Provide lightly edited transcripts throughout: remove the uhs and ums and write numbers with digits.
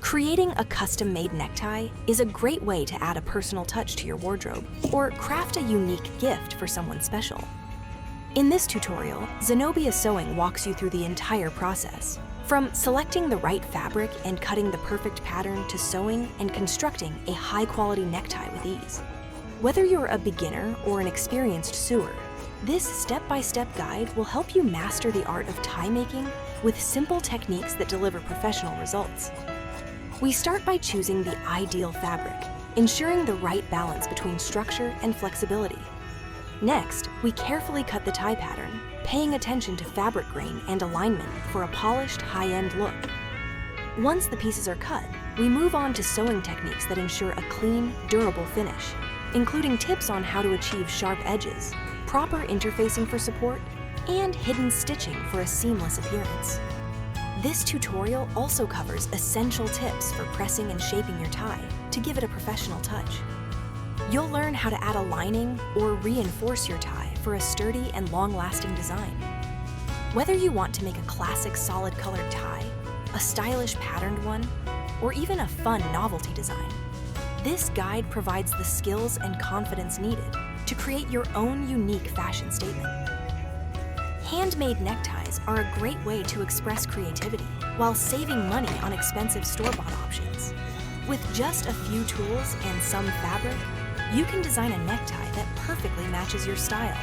Creating a custom-made necktie is a great way to add a personal touch to your wardrobe or craft a unique gift for someone special. In this tutorial, Zanobia Sewing walks you through the entire process, from selecting the right fabric and cutting the perfect pattern to sewing and constructing a high-quality necktie with ease. Whether you're a beginner or an experienced sewer, this step-by-step guide will help you master the art of tie making with simple techniques that deliver professional results. We start by choosing the ideal fabric, ensuring the right balance between structure and flexibility. Next, we carefully cut the tie pattern, paying attention to fabric grain and alignment for a polished, high-end look. Once the pieces are cut, we move on to sewing techniques that ensure a clean, durable finish, including tips on how to achieve sharp edges, proper interfacing for support, and hidden stitching for a seamless appearance. This tutorial also covers essential tips for pressing and shaping your tie to give it a professional touch. You'll learn how to add a lining or reinforce your tie for a sturdy and long-lasting design. Whether you want to make a classic solid-colored tie, a stylish patterned one, or even a fun novelty design, this guide provides the skills and confidence needed to create your own unique fashion statement. Handmade neckties are a great way to express creativity while saving money on expensive store-bought options. With just a few tools and some fabric, you can design a necktie that perfectly matches your style.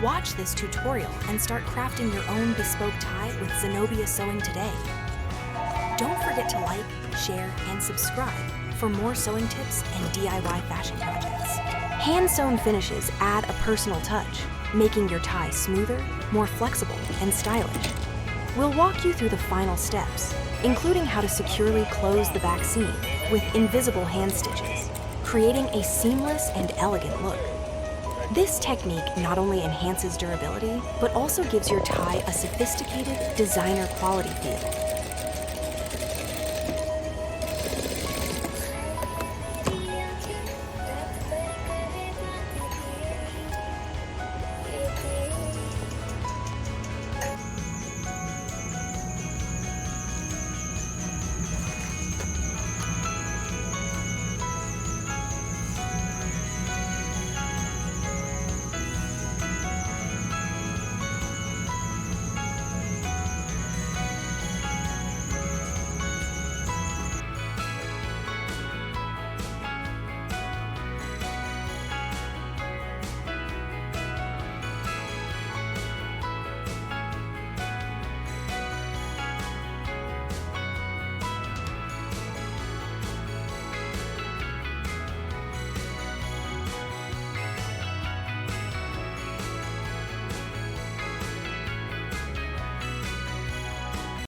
Watch this tutorial and start crafting your own bespoke tie with Zanobia Sewing today. Don't forget to like, share, and subscribe for more sewing tips and DIY fashion projects. Hand-sewn finishes add a personal touch, making your tie smoother, more flexible, and stylish. We'll walk you through the final steps, including how to securely close the back seam with invisible hand stitches, creating a seamless and elegant look. This technique not only enhances durability, but also gives your tie a sophisticated, designer quality feel.